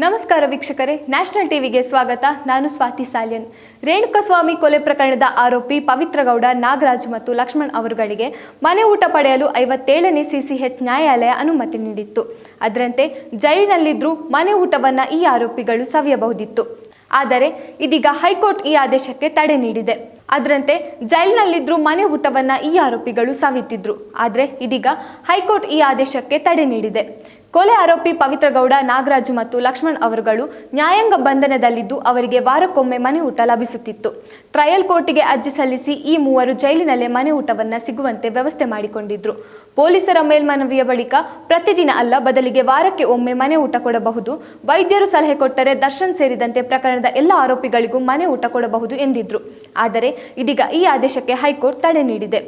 ನಮಸ್ಕಾರ ವೀಕ್ಷಕರೇ, ನ್ಯಾಷನಲ್ ಟಿವಿಗೆ ಸ್ವಾಗತ. ನಾನು ಸ್ವಾತಿ ಸಾಲ್ಯನ್. ರೇಣುಕಸ್ವಾಮಿ ಕೊಲೆ ಪ್ರಕರಣದ ಆರೋಪಿ ಪವಿತ್ರ ಗೌಡ, ನಾಗರಾಜ್ ಮತ್ತು ಲಕ್ಷ್ಮಣ್ ಅವರುಗಳಿಗೆ ಮನೆ ಊಟ ಪಡೆಯಲು 57ನೇ ಸಿಸಿಎಚ್ ನ್ಯಾಯಾಲಯ ಅನುಮತಿ ನೀಡಿತ್ತು. ಅದರಂತೆ ಜೈಲಿನಲ್ಲಿದ್ದರೂ ಮನೆ ಊಟವನ್ನು ಈ ಆರೋಪಿಗಳು ಸವಿಯಬಹುದಿತ್ತು. ಆದರೆ ಇದೀಗ ಹೈಕೋರ್ಟ್ ಈ ಆದೇಶಕ್ಕೆ ತಡೆ ನೀಡಿದೆ. ಅದರಂತೆ ಜೈಲಿನಲ್ಲಿದ್ದರೂ ಮನೆ ಊಟವನ್ನು ಈ ಆರೋಪಿಗಳು ಸವಿತಿದ್ರು. ಆದರೆ ಇದೀಗ ಹೈಕೋರ್ಟ್ ಈ ಆದೇಶಕ್ಕೆ ತಡೆ ನೀಡಿದೆ. ಕೊಲೆ ಆರೋಪಿ ಪವಿತ್ರ ಗೌಡ, ನಾಗರಾಜು ಮತ್ತು ಲಕ್ಷ್ಮಣ್ ಅವರುಗಳು ನ್ಯಾಯಾಂಗ ಬಂಧನದಲ್ಲಿದ್ದು ಅವರಿಗೆ ವಾರಕ್ಕೊಮ್ಮೆ ಮನೆ ಊಟ ಲಭಿಸುತ್ತಿತ್ತು. ಟ್ರಯಲ್ ಕೋರ್ಟಿಗೆ ಅರ್ಜಿ ಸಲ್ಲಿಸಿ ಈ ಮೂವರು ಜೈಲಿನಲ್ಲೇ ಮನೆ ಊಟವನ್ನು ಸಿಗುವಂತೆ ವ್ಯವಸ್ಥೆ ಮಾಡಿಕೊಂಡಿದ್ರು. ಪೊಲೀಸರ ಮೇಲ್ಮನವಿಯ ಬಳಿಕ ಪ್ರತಿದಿನ ಅಲ್ಲ, ಬದಲಿಗೆ ವಾರಕ್ಕೆ ಒಮ್ಮೆ ಮನೆ ಊಟ ಕೊಡಬಹುದು. ವೈದ್ಯರು ಸಲಹೆ ಕೊಟ್ಟರೆ ದರ್ಶನ್ ಸೇರಿದಂತೆ ಪ್ರಕರಣದ ಎಲ್ಲ ಆರೋಪಿಗಳಿಗೂ ಮನೆ ಊಟ ಕೊಡಬಹುದು ಎಂದಿದ್ರು. ಆದರೆ ಇದೀಗ ಈ ಆದೇಶಕ್ಕೆ ಹೈಕೋರ್ಟ್ ತಡೆ ನೀಡಿದೆ.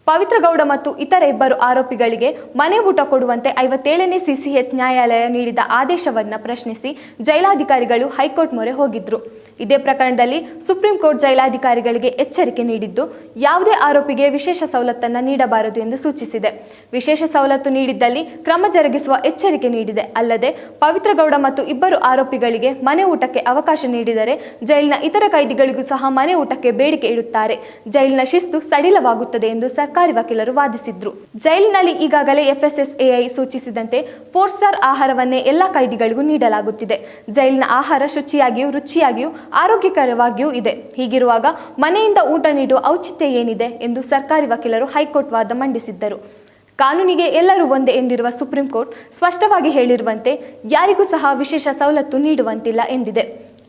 ಪವಿತ್ರ ಗೌಡ ಮತ್ತು ಇತರ ಇಬ್ಬರು ಆರೋಪಿಗಳಿಗೆ ಮನೆ ಊಟ ಕೊಡುವಂತೆ 57ನೇ ಸಿಸಿಎಚ್ ನ್ಯಾಯಾಲಯ ನೀಡಿದ ಆದೇಶವನ್ನು ಪ್ರಶ್ನಿಸಿ ಜೈಲಾಧಿಕಾರಿಗಳು ಹೈಕೋರ್ಟ್ ಮೊರೆ ಹೋಗಿದ್ರು. ಇದೇ ಪ್ರಕರಣದಲ್ಲಿ ಸುಪ್ರೀಂ ಕೋರ್ಟ್ ಜೈಲಾಧಿಕಾರಿಗಳಿಗೆ ಎಚ್ಚರಿಕೆ ನೀಡಿದ್ದು, ಯಾವುದೇ ಆರೋಪಿಗೆ ವಿಶೇಷ ಸವಲತ್ತನ್ನು ನೀಡಬಾರದು ಎಂದು ಸೂಚಿಸಿದೆ. ವಿಶೇಷ ಸವಲತ್ತು ನೀಡಿದ್ದಲ್ಲಿ ಕ್ರಮ ಜರುಗಿಸುವ ಎಚ್ಚರಿಕೆ ನೀಡಿದೆ. ಅಲ್ಲದೆ ಪವಿತ್ರ ಗೌಡ ಮತ್ತು ಇಬ್ಬರು ಆರೋಪಿಗಳಿಗೆ ಮನೆ ಊಟಕ್ಕೆ ಅವಕಾಶ ನೀಡಿದರೆ ಜೈಲಿನ ಇತರ ಕೈದಿಗಳಿಗೂ ಸಹ ಮನೆ ಊಟಕ್ಕೆ ಬೇಡಿಕೆ ಇಡುತ್ತಾರೆ. ಜೈಲಿನ ಶಿಸ್ತು ಸಡಿಲವಾಗುತ್ತದೆ ಎಂದು ಸರ್ಕಾರಿ ವಕೀಲರು ವಾದಿಸಿದ್ರು. ಜೈಲಿನಲ್ಲಿ ಈಗಾಗಲೇ FSSAI ಸೂಚಿಸಿದಂತೆ 4 ಸ್ಟಾರ್ ಆಹಾರವನ್ನೇ ಎಲ್ಲ ಕೈದಿಗಳಿಗೂ ನೀಡಲಾಗುತ್ತಿದೆ. ಜೈಲಿನ ಆಹಾರ ಶುಚಿಯಾಗಿಯೂ ರುಚಿಯಾಗಿಯೂ ಆರೋಗ್ಯಕರವಾಗಿಯೂ ಇದೆ. ಹೀಗಿರುವಾಗ ಮನೆಯಿಂದ ಊಟ ನೀಡುವ ಔಚಿತ್ಯ ಏನಿದೆ ಎಂದು ಸರ್ಕಾರಿ ವಕೀಲರು ಹೈಕೋರ್ಟ್ ವಾದ ಮಂಡಿಸಿದ್ದರು. ಕಾನೂನಿಗೆ ಎಲ್ಲರೂ ಒಂದೇ ಎಂದಿರುವ ಸುಪ್ರೀಂ ಕೋರ್ಟ್ ಸ್ಪಷ್ಟವಾಗಿ ಹೇಳಿರುವಂತೆ ಯಾರಿಗೂ ಸಹ ವಿಶೇಷ ಸವಲತ್ತು ನೀಡುವಂತಿಲ್ಲ ಎಂದಿದೆ.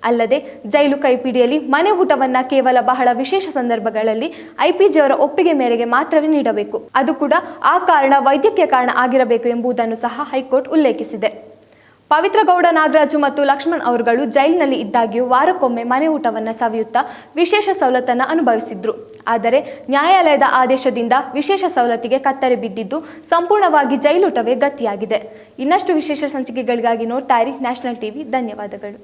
ಅಲ್ಲದೆ ಜೈಲು ಕೈಪಿಡಿಯಲ್ಲಿ ಮನೆ ಊಟವನ್ನು ಕೇವಲ ಬಹಳ ವಿಶೇಷ ಸಂದರ್ಭಗಳಲ್ಲಿ IPJ ಅವರ ಒಪ್ಪಿಗೆ ಮೇರೆಗೆ ಮಾತ್ರವೇ ನೀಡಬೇಕು. ಅದು ಕೂಡ ಆ ಕಾರಣ ವೈದ್ಯಕೀಯ ಕಾರಣ ಆಗಿರಬೇಕು ಎಂಬುದನ್ನು ಸಹ ಹೈಕೋರ್ಟ್ ಉಲ್ಲೇಖಿಸಿದೆ. ಪವಿತ್ರ ಗೌಡ, ನಾಗರಾಜು ಮತ್ತು ಲಕ್ಷ್ಮಣ್ ಅವರುಗಳು ಜೈಲಿನಲ್ಲಿ ಇದ್ದಾಗ್ಯೂ ವಾರಕ್ಕೊಮ್ಮೆ ಮನೆ ಊಟವನ್ನು ಸವಿಯುತ್ತಾ ವಿಶೇಷ ಸವಲತ್ತನ್ನು ಅನುಭವಿಸಿದ್ರು. ಆದರೆ ನ್ಯಾಯಾಲಯದ ಆದೇಶದಿಂದ ವಿಶೇಷ ಸವಲತ್ತಿಗೆ ಕತ್ತರಿ ಬಿದ್ದಿದ್ದು ಸಂಪೂರ್ಣವಾಗಿ ಜೈಲೂಟವೇ ಗತಿಯಾಗಿದೆ. ಇನ್ನಷ್ಟು ವಿಶೇಷ ಸಂಚಿಕೆಗಳಿಗಾಗಿ ನೋಡ್ತಾ ಇರಿ ನ್ಯಾಷನಲ್ ಟಿವಿ. ಧನ್ಯವಾದಗಳು.